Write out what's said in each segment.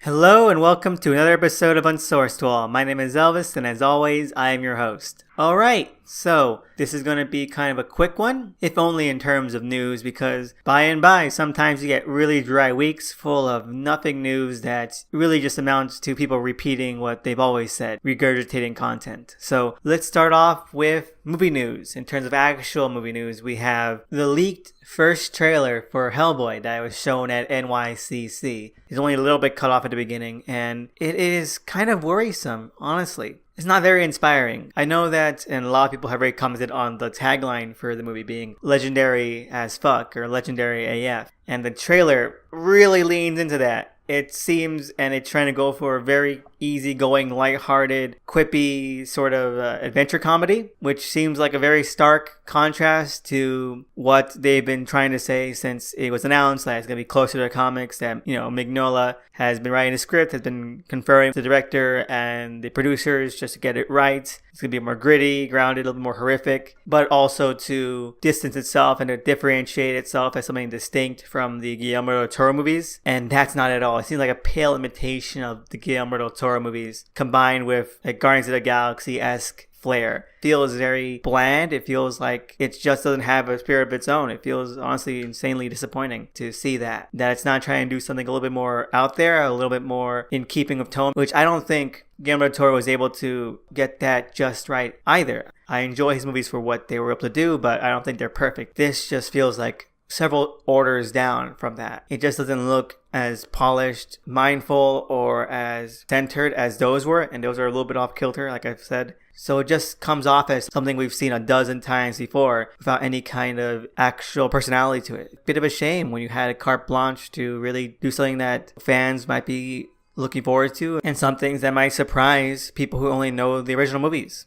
Hello and welcome to another episode of Unsourced. My name is Elvis, and as always, I am your host. Alright, so this is going to be kind of a quick one, if only in terms of news, because by and by, sometimes you get really dry weeks full of nothing news that really just amounts to people repeating what they've always said, regurgitating content. So let's start off with movie news. In terms of actual movie news, we have the leaked first trailer for Hellboy that was shown at NYCC. It's only a little bit cut off at the beginning, and it is kind of worrisome, honestly. It's not very inspiring. I know that, and a lot of people have already commented on the tagline for the movie being legendary as fuck or legendary AF. And the trailer really leans into that. It seems, and it's trying to go for a very easygoing, lighthearted, quippy sort of adventure comedy, which seems like a very stark contrast to what they've been trying to say since it was announced that it's going to be closer to the comics, that, Mignola has been writing the script, has been conferring with the director and the producers just to get it right. It's going to be more gritty, grounded, a little bit more horrific, but also to distance itself and to differentiate itself as something distinct from the Guillermo del Toro movies. And that's not at all. It seems like a pale imitation of the Guillermo del Toro movies combined with a Guardians of the Galaxy-esque flair. It feels very bland. It feels like it just doesn't have a spirit of its own. It feels honestly insanely disappointing to see that it's not trying to do something a little bit more out there, a little bit more in keeping with tone, which I don't think Guillermo del Toro was able to get that just right either. I enjoy his movies for what they were able to do, but I don't think they're perfect. This just feels like several orders down from that. It just doesn't look as polished, mindful, or as centered as those were, and those are a little bit off kilter, like I've said. So it just comes off as something we've seen a dozen times before without any kind of actual personality to it. Bit of a shame when you had a carte blanche to really do something that fans might be looking forward to, and some things that might surprise people who only know the original movies.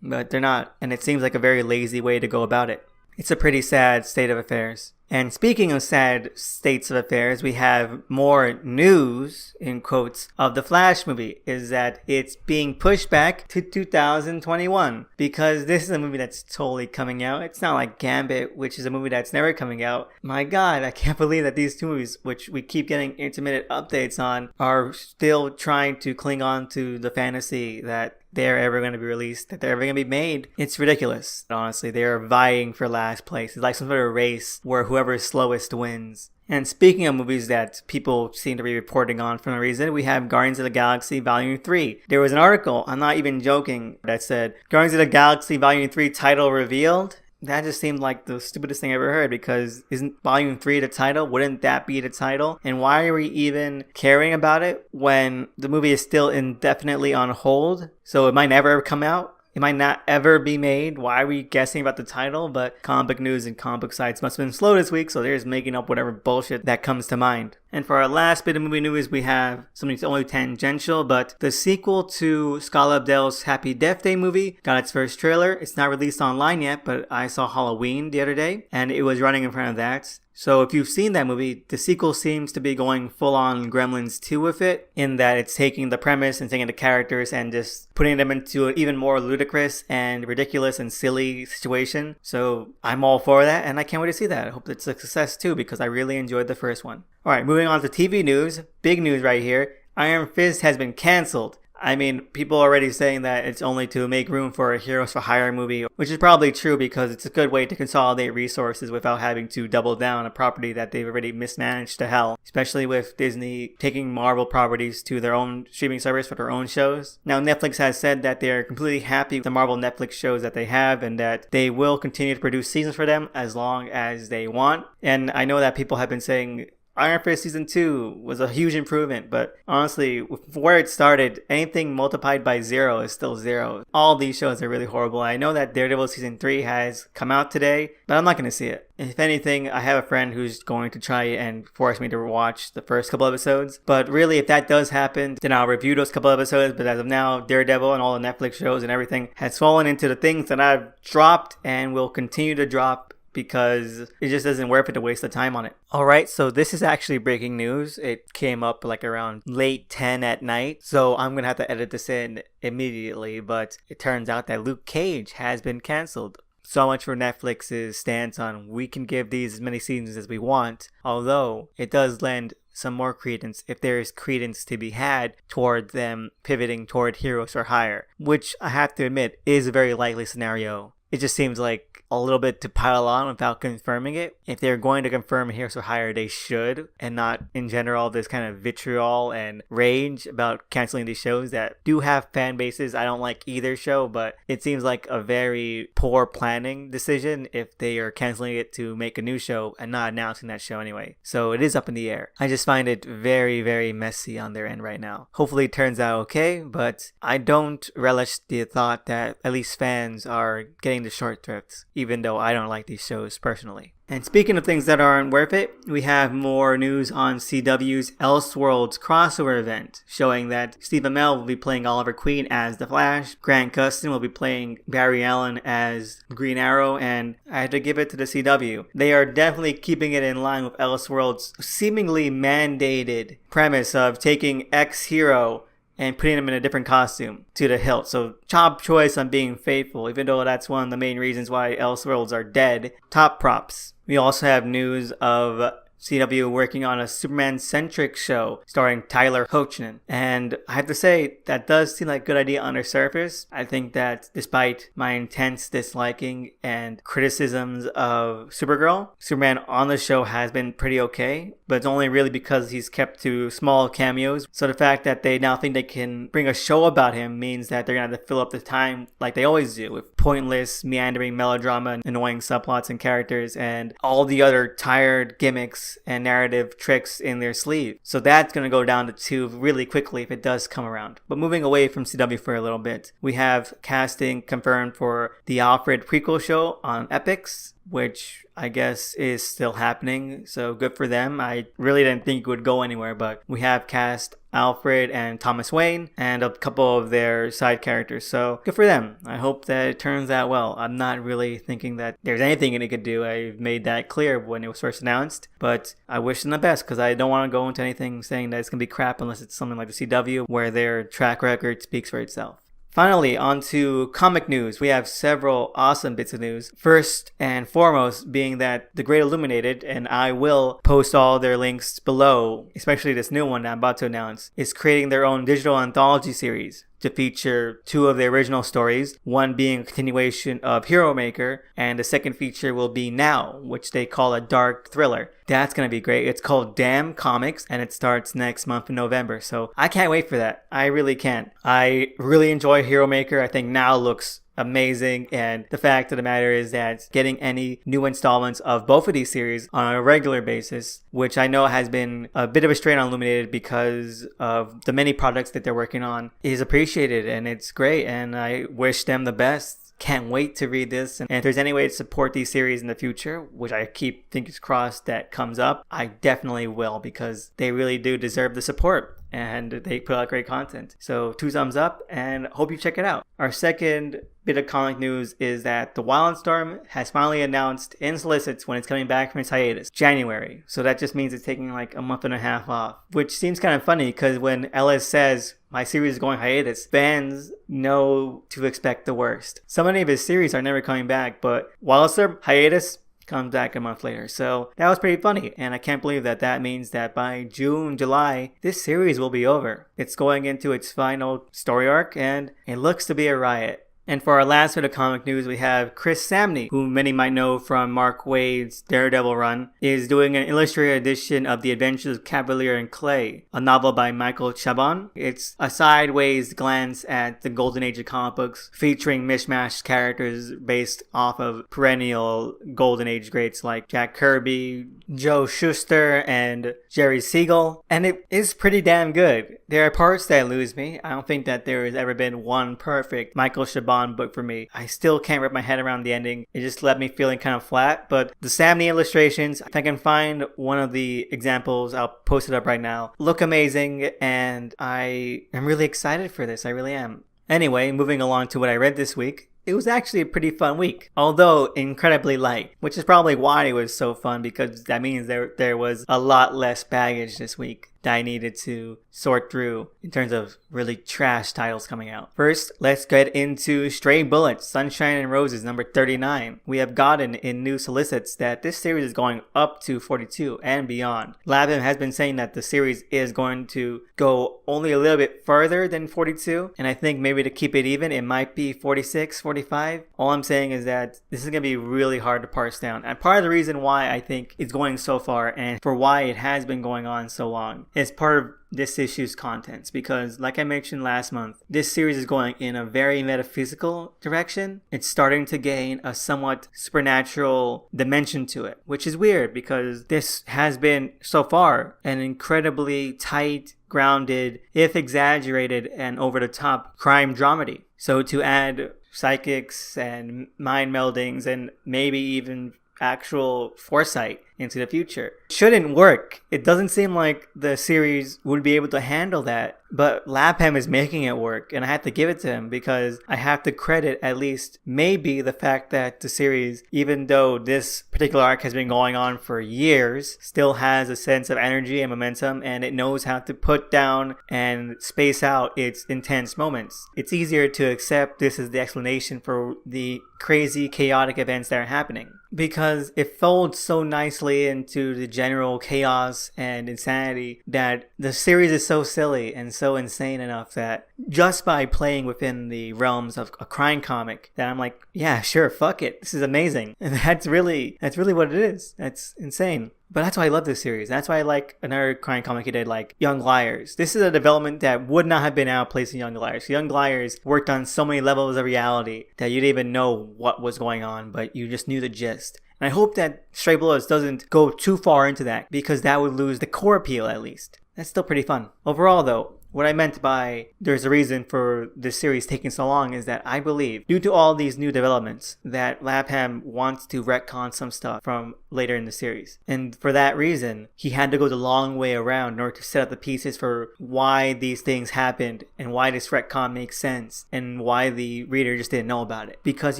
But they're not, and it seems like a very lazy way to go about it. It's a pretty sad state of affairs. And speaking of sad states of affairs, we have more news, in quotes, of the Flash movie, is that it's being pushed back to 2021 because this is a movie that's totally coming out. It's not like Gambit, which is a movie that's never coming out. My God, I can't believe that these two movies, which we keep getting intermittent updates on, are still trying to cling on to the fantasy that they're ever going to be released, that they're ever going to be made. It's ridiculous. Honestly, they're vying for last place. It's like some sort of race where whoever is slowest wins. And speaking of movies that people seem to be reporting on for no reason, we have Guardians of the Galaxy Volume 3. There was an article, I'm not even joking, that said, Guardians of the Galaxy Volume 3 title revealed. That just seemed like the stupidest thing I ever heard, because isn't Volume 3 the title? Wouldn't that be the title? And why are we even caring about it when the movie is still indefinitely on hold? So it might never come out. It might not ever be made. Why are we guessing about the title? But comic book news and comic book sites must have been slow this week, so they're just making up whatever bullshit that comes to mind. And for our last bit of movie news, we have something that's only tangential, but the sequel to Scala Abdel's Happy Death Day movie got its first trailer. It's not released online yet, but I saw Halloween the other day, and it was running in front of that. So if you've seen that movie, the sequel seems to be going full-on Gremlins 2 with it, in that it's taking the premise and taking the characters and just putting them into an even more ludicrous and ridiculous and silly situation. So I'm all for that, and I can't wait to see that. I hope it's a success too, because I really enjoyed the first one. Alright, moving on to TV news. Big news right here. Iron Fist has been cancelled. I mean, people are already saying that it's only to make room for a Heroes for Hire movie, which is probably true because it's a good way to consolidate resources without having to double down a property that they've already mismanaged to hell, especially with Disney taking Marvel properties to their own streaming service for their own shows. Now, Netflix has said that they're completely happy with the Marvel Netflix shows that they have and that they will continue to produce seasons for them as long as they want. And I know that people have been saying Iron Fist Season 2 was a huge improvement, but honestly, where it started, anything multiplied by 0 is still 0. All these shows are really horrible. I know that Daredevil Season 3 has come out today, but I'm not going to see it. If anything, I have a friend who's going to try and force me to watch the first couple episodes. But really, if that does happen, then I'll review those couple episodes. But as of now, Daredevil and all the Netflix shows and everything has fallen into the things that I've dropped and will continue to drop, because it just isn't worth it to waste the time on it. Alright, so this is actually breaking news. It came up like around late 10 at night, so I'm gonna have to edit this in immediately, but it turns out that Luke Cage has been cancelled. So much for Netflix's stance on we can give these as many seasons as we want, although it does lend some more credence if there is credence to be had toward them pivoting toward Heroes for Hire, which I have to admit is a very likely scenario. It just seems like a little bit to pile on without confirming it. If they're going to confirm Heroes for Hire, they should, and not in general this kind of vitriol and rage about canceling these shows that do have fan bases. I don't like either show, but it seems like a very poor planning decision if they are canceling it to make a new show and not announcing that show anyway. So it is up in the air. I just find it very, very messy on their end right now. Hopefully it turns out okay, but I don't relish the thought that at least fans are getting the short thrifts, even though I don't like these shows personally. And speaking of things that aren't worth it, we have more news on CW's Elseworlds crossover event, showing that Steve Amell will be playing Oliver Queen as The Flash, Grant Gustin will be playing Barry Allen as Green Arrow, and I had to give it to the CW. They are definitely keeping it in line with Elseworlds' seemingly mandated premise of taking ex-hero and putting them in a different costume to the hilt. So top choice on being faithful, even though that's one of the main reasons why Elseworlds are dead. Top props. We also have news of CW working on a Superman-centric show starring Tyler Hoechlin. And I have to say, that does seem like a good idea on the surface. I think that despite my intense disliking and criticisms of Supergirl, Superman on the show has been pretty okay, but it's only really because he's kept to small cameos. So the fact that they now think they can bring a show about him means that they're going to have to fill up the time like they always do with pointless, meandering melodrama and annoying subplots and characters and all the other tired gimmicks and narrative tricks in their sleeve. So that's going to go down to 2 really quickly if it does come around. But moving away from CW for a little bit, we have casting confirmed for the Alfred prequel show on Epix, which I guess is still happening, so good for them. I really didn't think it would go anywhere, but we have cast Alfred and Thomas Wayne and a couple of their side characters, so good for them. I hope that it turns out well. I'm not really thinking that there's anything it could do. I made that clear when it was first announced, but I wish them the best because I don't want to go into anything saying that it's going to be crap unless it's something like the CW where their track record speaks for itself. Finally, on to comic news. We have several awesome bits of news. First and foremost being that the Great Illuminated, and I will post all their links below, especially this new one that I'm about to announce, is creating their own digital anthology series to feature 2 of the original stories, one being a continuation of Hero Maker, and the second feature will be Now, which they call a dark thriller. That's going to be great. It's called Damn Comics, and it starts next month in November, so I can't wait for that. I really can't. I really enjoy Hero Maker. I think Now looks amazing, and the fact of the matter is that getting any new installments of both of these series on a regular basis, which I know has been a bit of a strain on Illuminated because of the many products that they're working on, is appreciated, and it's great, and I wish them the best. Can't wait to read this, and if there's any way to support these series in the future, which I keep fingers crossed that comes up, I definitely will because they really do deserve the support and they put out great content. So 2 thumbs up and hope you check it out. Our second bit of comic news is that The Wildstorm has finally announced in solicits when it's coming back from its hiatus, January. So that just means it's taking like a month and a half off, which seems kind of funny because when Ellis says my series is going hiatus, fans know to expect the worst. So many of his series are never coming back, but Wildstorm hiatus comes back a month later. So that was pretty funny, and I can't believe that that means that by June, July, this series will be over. It's going into its final story arc, and it looks to be a riot. And for our last bit of comic news, we have Chris Samney, who many might know from Mark Waid's Daredevil run, is doing an illustrated edition of The Adventures of Cavalier and Clay, a novel by Michael Chabon. It's a sideways glance at the golden age of comic books, featuring mishmashed characters based off of perennial golden age greats like Jack Kirby, Joe Shuster, and Jerry Siegel. And it is pretty damn good. There are parts that lose me. I don't think that there has ever been one perfect Michael Chabon book for me. I still can't wrap my head around the ending. It just left me feeling kind of flat, but the Samney illustrations, if I can find one of the examples, I'll post it up right now, look amazing, and I am really excited for this. I really am. Anyway, moving along to what I read this week. it was actually a pretty fun week, although incredibly light, which is probably why it was so fun, because that means there was a lot less baggage this week that I needed to sort through in terms of really trash titles coming out. First, let's get into Stray Bullets, Sunshine and Roses, number 39. We have gotten in new solicits that this series is going up to 42 and beyond. Labham has been saying that the series is going to go only a little bit further than 42, and I think maybe to keep it even, it might be 46, 45. All I'm saying is that this is going to be really hard to parse down. And part of the reason why I think it's going so far and for why it has been going on so long is part of this issue's contents, because like I mentioned last month, this series is going in a very metaphysical direction. It's starting to gain a somewhat supernatural dimension to it, which is weird because this has been so far an incredibly tight, grounded, if exaggerated and over the top crime dramedy. So to add psychics and mind meldings and maybe even actual foresight into the future shouldn't work. It doesn't seem like the series would be able to handle that, but Lapham is making it work, and I have to give it to him because I have to credit at least maybe the fact that the series, even though this particular arc has been going on for years, still has a sense of energy and momentum, and it knows how to put down and space out its intense moments. It's easier to accept this as the explanation for the crazy, chaotic events that are happening, because it folds so nicely into the general chaos and insanity that the series is so silly and so insane enough that just by playing within the realms of a crime comic, that I'm like, yeah, sure, fuck it, this is amazing. And that's really what it is. That's insane. But that's why I love this series. That's why I like another crime comic he did, like Young Liars. This is a development that would not have been outplaced in Young Liars. Young Liars worked on so many levels of reality that you didn't even know what was going on, but you just knew the gist. And I hope that Stray Bullets doesn't go too far into that, because that would lose the core appeal at least. That's still pretty fun. Overall though, what I meant by there's a reason for this series taking so long is that I believe, due to all these new developments, that Lapham wants to retcon some stuff from later in the series. And for that reason, he had to go the long way around in order to set up the pieces for why these things happened and why this retcon makes sense and why the reader just didn't know about it. Because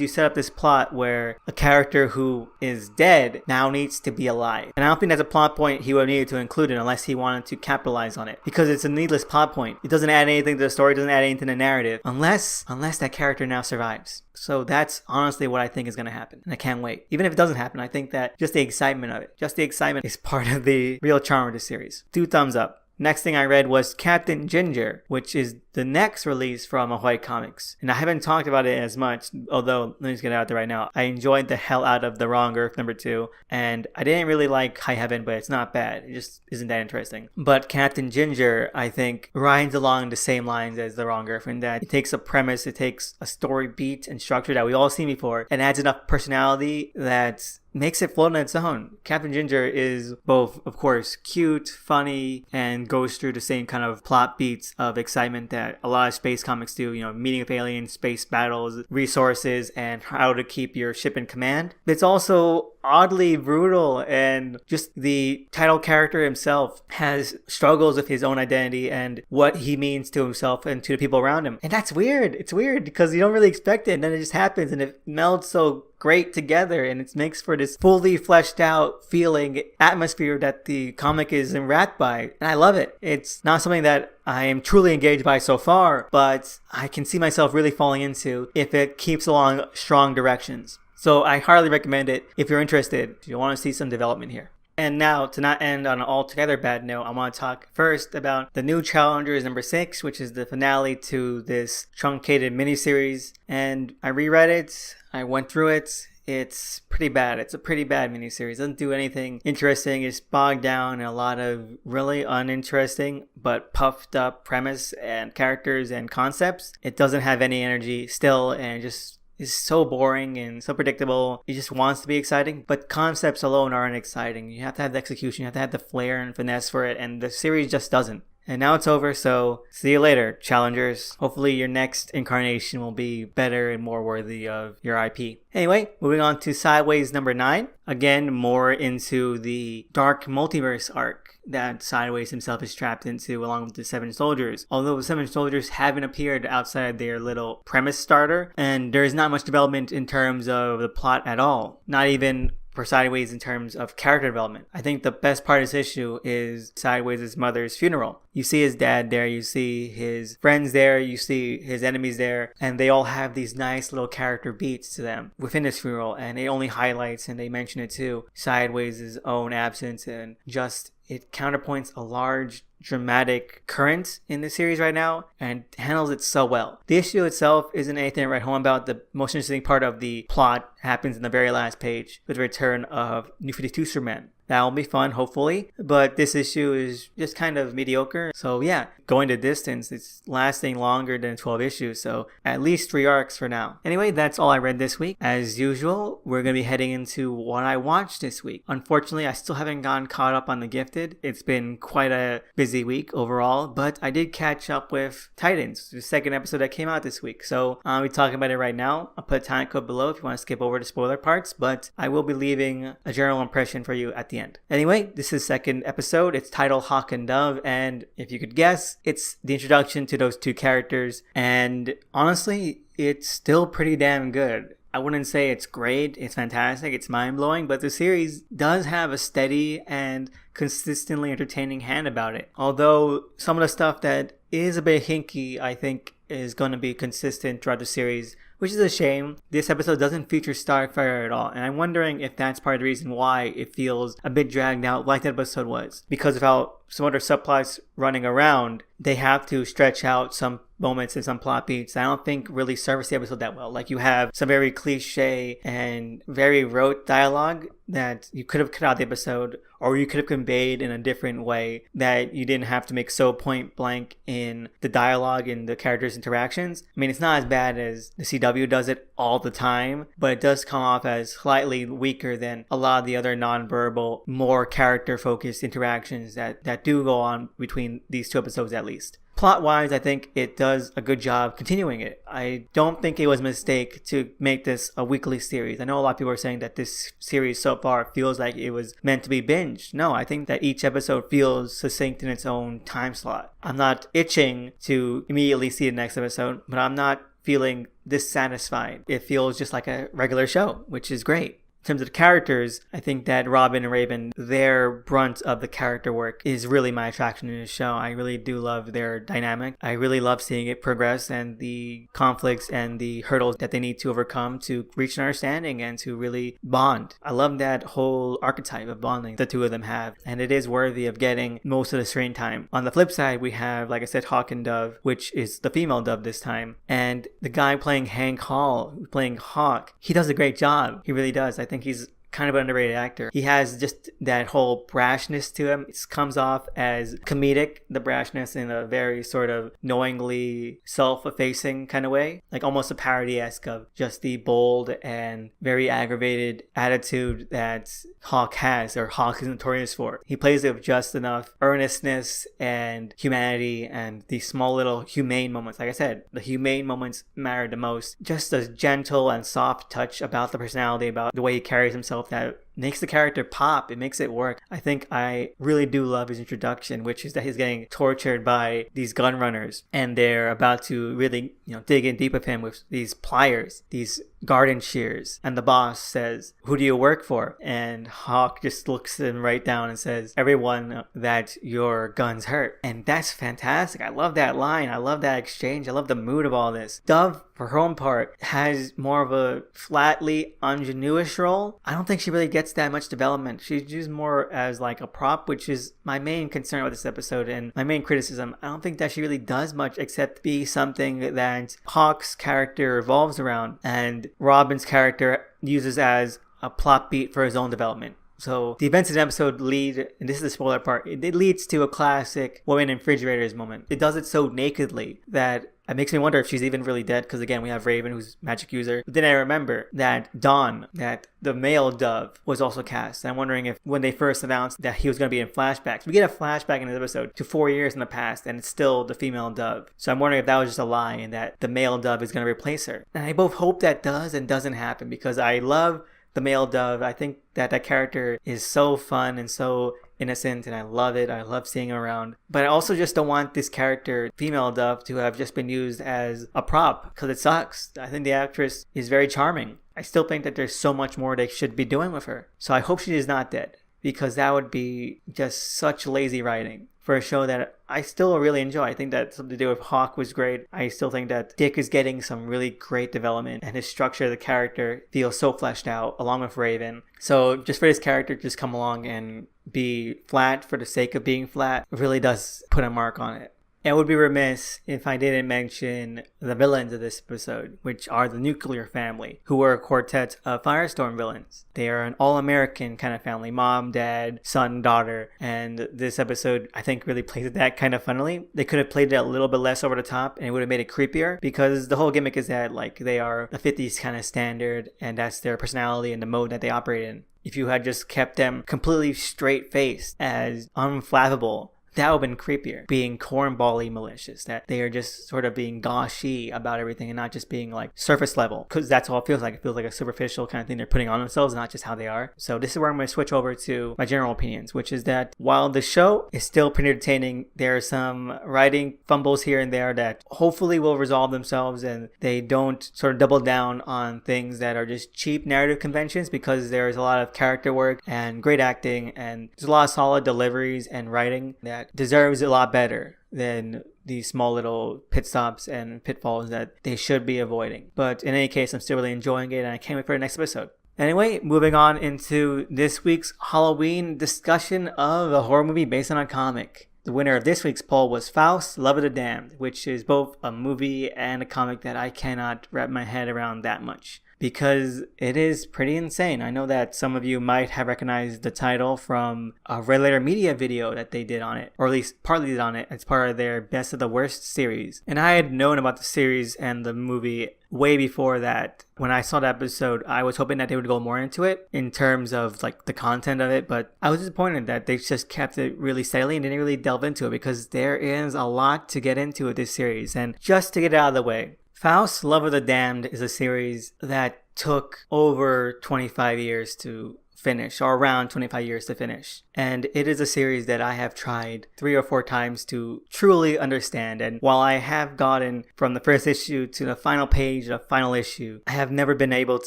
you set up this plot where a character who is dead now needs to be alive. And I don't think that's a plot point he would have needed to include it unless he wanted to capitalize on it. Because it's a needless plot point. It doesn't add anything to the story, it doesn't add anything to the narrative, unless that character now survives. So that's honestly what I think is going to happen, and I can't wait. Even if it doesn't happen, I think that just the excitement of it, just the excitement is part of the real charm of the series. 2 thumbs up. Next thing I read was Captain Ginger, which is the next release from Ahoy Comics. And I haven't talked about it as much, although let me just get it out there right now. I enjoyed the hell out of The Wrong Earth number 2, and I didn't really like High Heaven, but it's not bad. It just isn't that interesting. But Captain Ginger, I think, rides along the same lines as The Wrong Earth in that it takes a premise, it takes a story beat and structure that we've all seen before, and adds enough personality that makes it float on its own. Captain Ginger is both, of course, cute, funny, and goes through the same kind of plot beats of excitement that a lot of space comics do, you know, meeting with aliens, space battles, resources, and how to keep your ship in command. It's also oddly brutal, and just the title character himself has struggles with his own identity and what he means to himself and to the people around him. And that's weird. It's weird because you don't really expect it, and then it just happens, and it melds so great together, and it makes for this fully fleshed out feeling atmosphere that the comic is enwrapped by, and I love it. It's not something that I am truly engaged by so far, but I can see myself really falling into if it keeps along strong directions. So I highly recommend it if you're interested, if you want to see some development here. And now, to not end on an altogether bad note, I want to talk first about the new Challengers number 6, which is the finale to this truncated miniseries. And I reread it, I went through it. It's pretty bad. It's a pretty bad miniseries. It doesn't do anything interesting. It's bogged down in a lot of really uninteresting but puffed up premise and characters and concepts. It doesn't have any energy still, and it just is so boring and so predictable. It just wants to be exciting, but concepts alone aren't exciting. You have to have the execution, you have to have the flair and finesse for it, and the series just doesn't. And now it's over, so see you later, challengers. Hopefully your next incarnation will be better and more worthy of your IP. Anyway, moving on to Sideways number 9. Again, more into the dark multiverse arc that Sideways himself is trapped into along with the 7 soldiers. Although the 7 soldiers haven't appeared outside their little premise starter, and there is not much development in terms of the plot at all. Not even for Sideways in terms of character development. I think the best part of this issue is Sideways' mother's funeral. You see his dad there, you see his friends there, you see his enemies there, and they all have these nice little character beats to them within this funeral, and it only highlights, and they mention it too, Sideways' own absence, and just it counterpoints a large dramatic current in the series right now and handles it so well. The issue itself isn't anything to write home about. The most interesting part of the plot happens in the very last page with the return of New 52 Superman. That'll be fun, hopefully. But this issue is just kind of mediocre. So yeah, going the distance, it's lasting longer than 12 issues. So at least 3 arcs for now. Anyway, that's all I read this week. As usual, we're going to be heading into what I watched this week. Unfortunately, I still haven't gotten caught up on The Gifted. It's been quite a busy week overall. But I did catch up with Titans, the second episode that came out this week. So I'll be talking about it right now. I'll put a time code below if you want to skip over the spoiler parts. But I will be leaving a general impression for you at the end. Anyway, this is the second episode. It's titled Hawk and Dove, and if you could guess, it's the introduction to those 2 characters, and honestly, it's still pretty damn good. I wouldn't say it's great, it's fantastic, it's mind-blowing, but the series does have a steady and consistently entertaining hand about it. Although some of the stuff that is a bit hinky, I think, is going to be consistent throughout the series, which is a shame. This episode doesn't feature Starfire at all, and I'm wondering if that's part of the reason why it feels a bit dragged out like that episode was. Because of how some other subplots running around, they have to stretch out some moments and some plot beats that I don't think really service the episode that well. Like you have some very cliche and very rote dialogue that you could have cut out the episode, or you could have conveyed in a different way that you didn't have to make so point blank in the dialogue and the characters' interactions. I mean, it's not as bad as the CW does it all the time, but it does come off as slightly weaker than a lot of the other non-verbal, more character-focused interactions that do go on between these 2 episodes at least. Plot-wise, I think it does a good job continuing it. I don't think it was a mistake to make this a weekly series. I know a lot of people are saying that this series so far feels like it was meant to be binged. No, I think that each episode feels succinct in its own time slot. I'm not itching to immediately see the next episode, but I'm not feeling dissatisfied. It feels just like a regular show, which is great. In terms of the characters, I think that Robin and Raven, their brunt of the character work is really my attraction in this show. I really do love their dynamic. I really love seeing it progress and the conflicts and the hurdles that they need to overcome to reach an understanding and to really bond. I love that whole archetype of bonding the 2 of them have, and it is worthy of getting most of the screen time. On the flip side, we have, like I said, Hawk and Dove, which is the female Dove this time, and the guy playing Hank Hall, playing Hawk, he does a great job. He really does. I think he's kind of an underrated actor. He has just that whole brashness to him. It comes off as comedic, the brashness in a very sort of knowingly self-effacing kind of way, like almost a parody-esque of just the bold and very aggravated attitude that Hawk has, or Hawk is notorious for. He plays it with just enough earnestness and humanity and these small little humane moments. Like I said, the humane moments matter the most. Just a gentle and soft touch about the personality, about the way he carries himself that makes the character pop. It makes it work. I think I really do love his introduction, which is that he's getting tortured by these gun runners and they're about to really, dig in deep with him with these pliers, these garden shears. And the boss says, "Who do you work for?" And Hawk just looks him right down and says, "Everyone that your guns hurt." And that's fantastic. I love that line. I love that exchange. I love the mood of all this. Dove, for her own part, has more of a flatly ingenuous role. I don't think she really gets that much development. She's used more as like a prop, which is my main concern with this episode and my main criticism. I don't think that she really does much except be something that Hawk's character revolves around and Robin's character uses as a plot beat for his own development. So the events in the episode lead, and this is the spoiler part, it leads to a classic women in refrigerators moment. It does it so nakedly that It makes me wonder if she's even really dead, because again, we have Raven, who's magic user. But then I remember that Dawn, that the male Dove, was also cast. I'm wondering if when they first announced that he was going to be in flashbacks, we get a flashback in this episode to 4 years in the past, and it's still the female Dove. So I'm wondering if that was just a lie and that the male Dove is going to replace her. And I both hope that does and doesn't happen, because I love the male Dove. I think that character is so fun and so innocent, and I love it. I love seeing him around. But I also just don't want this character, female Dove, to have just been used as a prop, because it sucks. I think the actress is very charming. I still think that there's so much more they should be doing with her. So I hope she is not dead, because that would be just such lazy writing for a show that I still really enjoy. I think that something to do with Hawk was great. I still think that Dick is getting some really great development, and his structure of the character feels so fleshed out, along with Raven. So just for this character to just come along and be flat for the sake of being flat really does put a mark on it. I would be remiss if I didn't mention the villains of this episode, which are the Nuclear family, who are a quartet of Firestorm villains. They are an all-American kind of family, mom, dad, son, daughter, and this episode, I think, really plays it that kind of funnily. They could have played it a little bit less over the top, and it would have made it creepier, because the whole gimmick is that, like, they are a 50s kind of standard, and that's their personality and the mode that they operate in. If you had just kept them completely straight-faced as unflappable, that would have been creepier, being cornbally malicious, that they are just sort of being gauchy about everything and not just being like surface level, because that's all it feels like. It feels like a superficial kind of thing they're putting on themselves, not just how they are. So this is where I'm going to switch over to my general opinions, which is that while the show is still pretty entertaining, there are some writing fumbles here and there that hopefully will resolve themselves, and they don't sort of double down on things that are just cheap narrative conventions, because there's a lot of character work and great acting, and there's a lot of solid deliveries and writing that deserves a lot better than these small little pit stops and pitfalls that they should be avoiding. But in any case, I'm still really enjoying it, and I can't wait for the next episode. Anyway, moving on into this week's Halloween discussion of a horror movie based on a comic. The winner of this week's poll was Faust, Love of the Damned, which is both a movie and a comic that I cannot wrap my head around that much, because it is pretty insane. I know that some of you might have recognized the title from a Red Letter Media video that they did on it, or at least partly did on it. It's part of their Best of the Worst series. And I had known about the series and the movie way before that. When I saw the episode, I was hoping that they would go more into it in terms of like the content of it, but I was disappointed that they just kept it really steadily and didn't really delve into it, because there is a lot to get into with this series. And just to get it out of the way, Faust, Love of the Damned is a series that took over 25 years to finish, or around 25 years to finish. And it is a series that I have tried 3 or 4 times to truly understand. And while I have gotten from the first issue to the final page, the final issue, I have never been able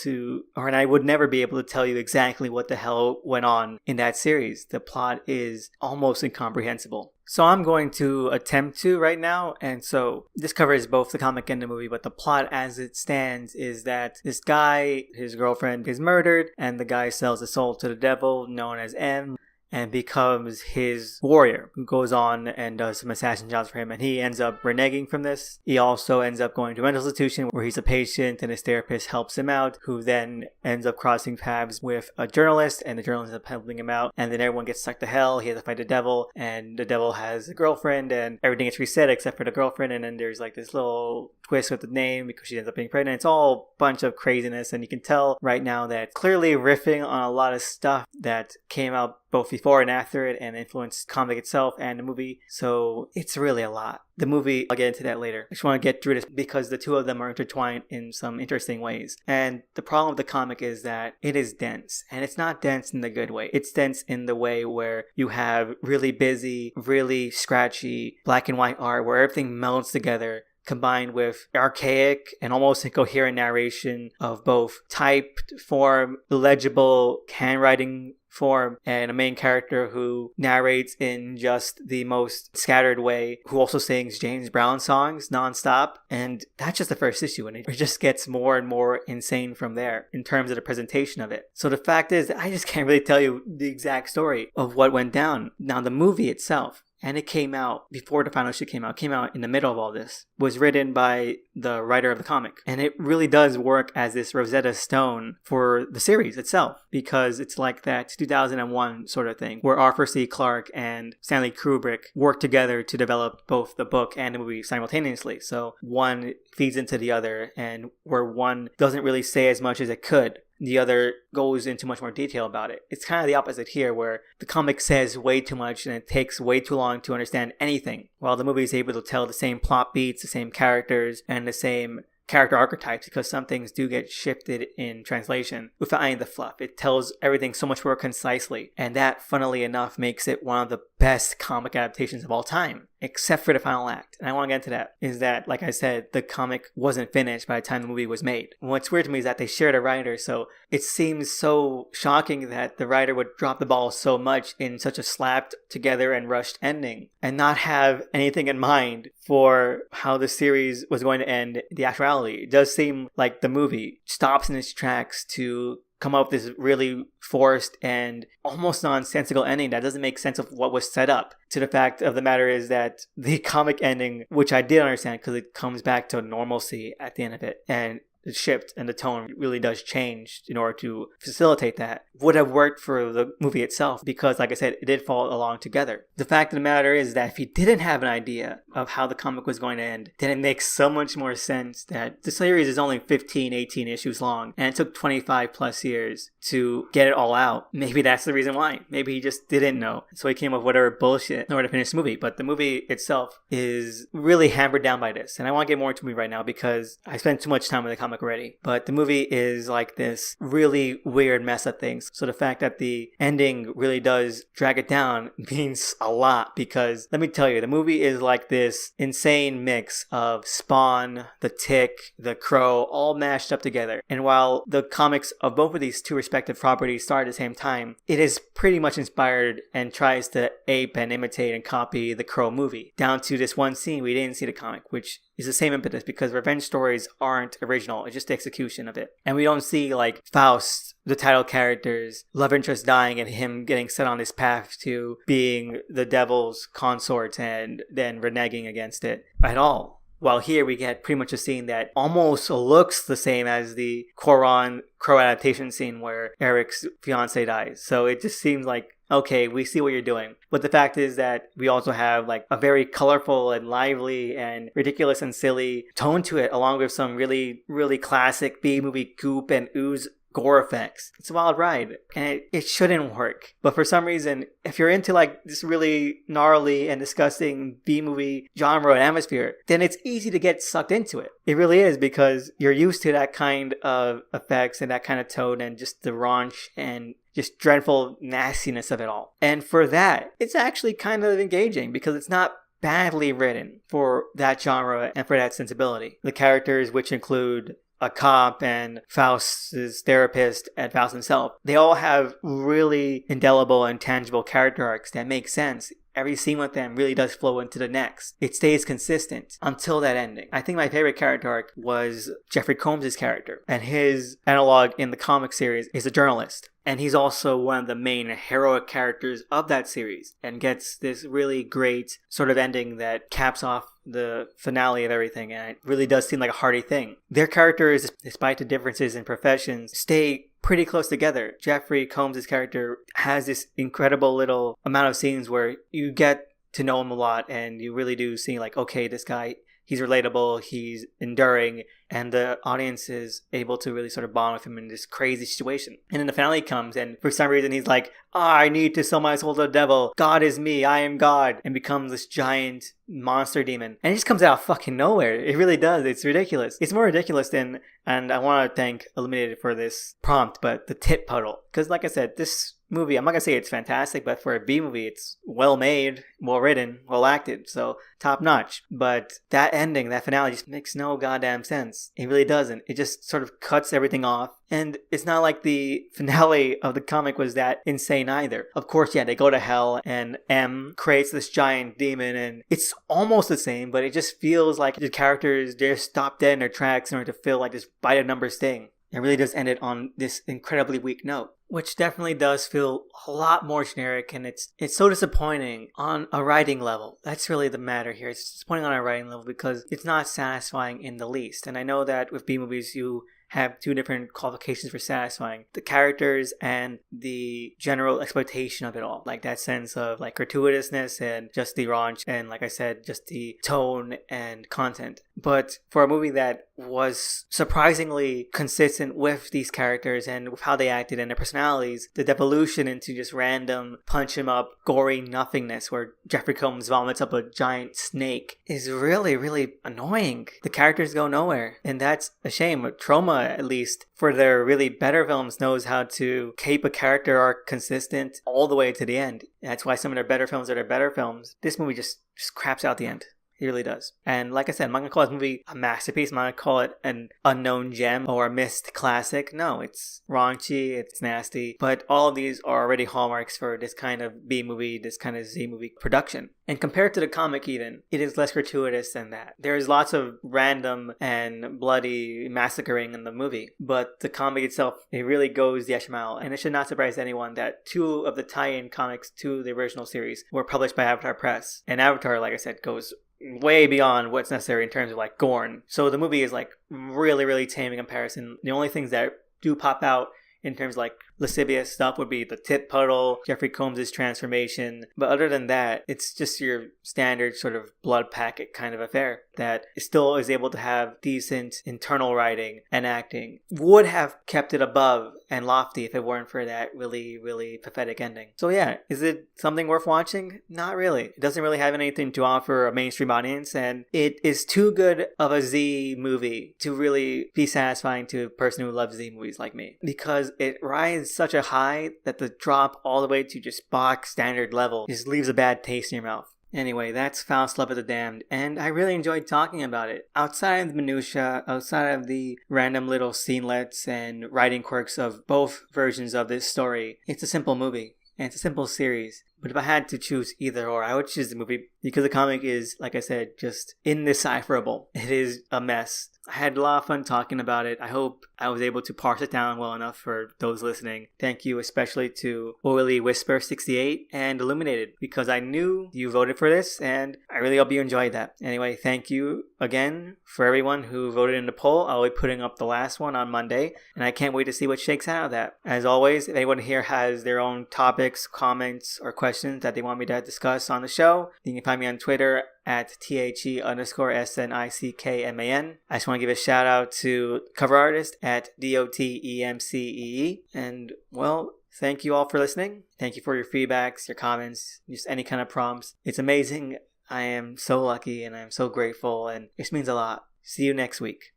to, or I would never be able to tell you exactly what the hell went on in that series. The plot is almost incomprehensible. So I'm going to attempt to right now, and so this covers both the comic and the movie, but the plot as it stands is that this guy, his girlfriend is murdered, and the guy sells his soul to the devil, known as M, and becomes his warrior, who goes on and does some assassin jobs for him, and he ends up reneging from this. He also ends up going to a mental institution where he's a patient, and his therapist helps him out, who then ends up crossing paths with a journalist, and the journalist ends up helping him out, and then everyone gets stuck to hell. He has to fight the devil, and the devil has a girlfriend, and everything gets reset except for the girlfriend, and then there's like this little twist with the name because she ends up being pregnant. It's all a bunch of craziness, and you can tell right now that clearly riffing on a lot of stuff that came out both before and after it and influenced comic itself and the movie. So it's really a lot. The movie, I'll get into that later. I just want to get through this because the two of them are intertwined in some interesting ways. And the problem with the comic is that it is dense. And it's not dense in the good way. It's dense in the way where you have really busy, really scratchy black and white art where everything melds together, combined with archaic and almost incoherent narration of both typed form, legible handwriting form, and a main character who narrates in just the most scattered way, who also sings James Brown songs nonstop. And that's just the first issue, and it just gets more and more insane from there in terms of the presentation of it. So the fact is, I just can't really tell you the exact story of what went down. Now, the movie itself and it came out before the final issue came out in the middle of all this, was written by the writer of the comic. And it really does work as this Rosetta Stone for the series itself, because it's like that 2001 sort of thing where Arthur C. Clarke and Stanley Kubrick worked together to develop both the book and the movie simultaneously. So one feeds into the other, and where one doesn't really say as much as it could, the other goes into much more detail about it. It's kind of the opposite here, where the comic says way too much and it takes way too long to understand anything, while the movie is able to tell the same plot beats, the same characters, and the same character archetypes, because some things do get shifted in translation without any of the fluff. It tells everything so much more concisely, and that, funnily enough, makes it one of the best comic adaptations of all time, except for the final act. And I want to get into that, is that, like I said, the comic wasn't finished by the time the movie was made. What's weird to me is that they shared a writer, so it seems so shocking that the writer would drop the ball so much in such a slapped together and rushed ending, and not have anything in mind for how the series was going to end the actuality. It does seem like the movie stops in its tracks to come up with this really forced and almost nonsensical ending that doesn't make sense of what was set up. To the fact of the matter is that the comic ending, which I did understand because it comes back to normalcy at the end of it, and the shift and the tone really does change in order to facilitate that, would have worked for the movie itself, because, like I said, it did fall along together. The fact of the matter is that if you didn't have an idea of how the comic was going to end, then it makes so much more sense that the series is only 15, 18 issues long, and it took 25 plus years to get it all out. Maybe that's the reason why. Maybe he just didn't know, so he came up with whatever bullshit in order to finish the movie. But the movie itself is really hammered down by this, and I want to get more into the movie right now because I spent too much time with the comic already. But the movie is like this really weird mess of things. So the fact that the ending really does drag it down means a lot, because let me tell you, the movie is like this insane mix of Spawn, The Tick, The Crow, all mashed up together. And while the comics of both of these two respective properties start at the same time, it is pretty much inspired and tries to ape and imitate and copy the Crow movie, down to this one scene we didn't see the comic, which is the same impetus, because revenge stories aren't original. It's just the execution of it. And we don't see, like, Faust, the title character's love interest dying and him getting set on this path to being the devil's consort and then reneging against it at all. While here we get pretty much a scene that almost looks the same as the Crow adaptation scene where Eric's fiance dies. So it just seems like, okay, we see what you're doing. But the fact is that we also have like a very colorful and lively and ridiculous and silly tone to it, along with some really, really classic B-movie goop and ooze gore effects. It's a wild ride, and it shouldn't work. But for some reason, if you're into like this really gnarly and disgusting B-movie genre and atmosphere, then it's easy to get sucked into it. It really is, because you're used to that kind of effects and that kind of tone and just the raunch and just dreadful nastiness of it all. And for that, it's actually kind of engaging, because it's not badly written for that genre and for that sensibility. The characters, which include a cop and Faust's therapist and Faust himself, they all have really indelible and tangible character arcs that make sense. Every scene with them really does flow into the next. It stays consistent until that ending. I think my favorite character arc was Jeffrey Combs' character, and his analog in the comic series is a journalist. And he's also one of the main heroic characters of that series, and gets this really great sort of ending that caps off the finale of everything, and it really does seem like a hearty thing. Their characters, despite the differences in professions, stay pretty close together. Jeffrey Combs' character has this incredible little amount of scenes where you get to know him a lot, and you really do see like, okay, this guy, he's relatable, he's enduring, and the audience is able to really sort of bond with him in this crazy situation. And then the finale comes, and for some reason he's like, I need to sell my soul to the devil. God is me, I am God. And becomes this giant monster demon. And it just comes out of fucking nowhere. It really does. It's ridiculous. It's more ridiculous than, and I want to thank Illuminated for this prompt, but the tit puddle. Because like I said, this movie, I'm not going to say it's fantastic, but for a B movie, it's well made, well written, well acted. So top notch. But that ending, that finale just makes no goddamn sense. It really doesn't. It just sort of cuts everything off. And it's not like the finale of the comic was that insane either. Of course, yeah, they go to hell and M creates this giant demon, and it's almost the same, but it just feels like the characters, they're stopped dead in their tracks in order to fill like this by the numbers thing. It really does end it on this incredibly weak note. which definitely does feel a lot more generic, and it's so disappointing on a writing level. That's really the matter here. It's disappointing on a writing level because it's not satisfying in the least. And I know that with B movies, you have two different qualifications for satisfying: the characters and the general exploitation of it all, like that sense of like gratuitousness and just the raunch, and like I said, just the tone and content. But for a movie that was surprisingly consistent with these characters and with how they acted and their personalities, the devolution into just random punch 'em up gory nothingness where Jeffrey Combs vomits up a giant snake is really, really annoying. The characters go nowhere, and that's a shame. Trauma, at least for their really better films, knows how to keep a character arc consistent all the way to the end. That's why some of their better films are their better films. This movie just craps out the end. It really does. And like I said, I'm not going to call this movie a masterpiece. I'm not going to call it an unknown gem or a missed classic. No, it's raunchy, it's nasty. But all of these are already hallmarks for this kind of B movie, this kind of Z movie production. And compared to the comic even, it is less gratuitous than that. There's lots of random and bloody massacring in the movie. But the comic itself, it really goes the extra mile. And it should not surprise anyone that 2 of the tie-in comics to the original series were published by Avatar Press. And Avatar, like I said, goes way beyond what's necessary in terms of like gore. So the movie is like really, really tame in comparison. The only things that do pop out in terms of like lascivious stuff would be the tit puddle, Jeffrey Combs' transformation. But other than that, it's just your standard sort of blood packet kind of affair that still is able to have decent internal writing and acting. Would have kept it above and lofty if it weren't for that really, really pathetic ending. So yeah, is it something worth watching? Not really. It doesn't really have anything to offer a mainstream audience, and it is too good of a Z movie to really be satisfying to a person who loves Z movies like me, because it rides such a high that the drop all the way to just box standard level just leaves a bad taste in your mouth. Anyway, that's Faust, Love of the Damned, and I really enjoyed talking about it. Outside of the minutiae, outside of the random little scenelets and writing quirks of both versions of this story, it's a simple movie, and it's a simple series. But if I had to choose either or, I would choose the movie because the comic is, like I said, just indecipherable. It is a mess. I had a lot of fun talking about it. I hope I was able to parse it down well enough for those listening. Thank you especially to Oily Whisper 68 and Illuminated, because I knew you voted for this and I really hope you enjoyed that. Anyway, thank you again for everyone who voted in the poll. I'll be putting up the last one on Monday, and I can't wait to see what shakes out of that. As always, if anyone here has their own topics, comments, or questions that they want me to discuss on the show, you can find me on Twitter at THE_SNICKMAN. I just want to give a shout out to cover artist at DOTEMCEE. And well, thank you all for listening. Thank you for your feedbacks, your comments, just any kind of prompts. It's amazing. I am so lucky and I'm so grateful, and it means a lot. See you next week.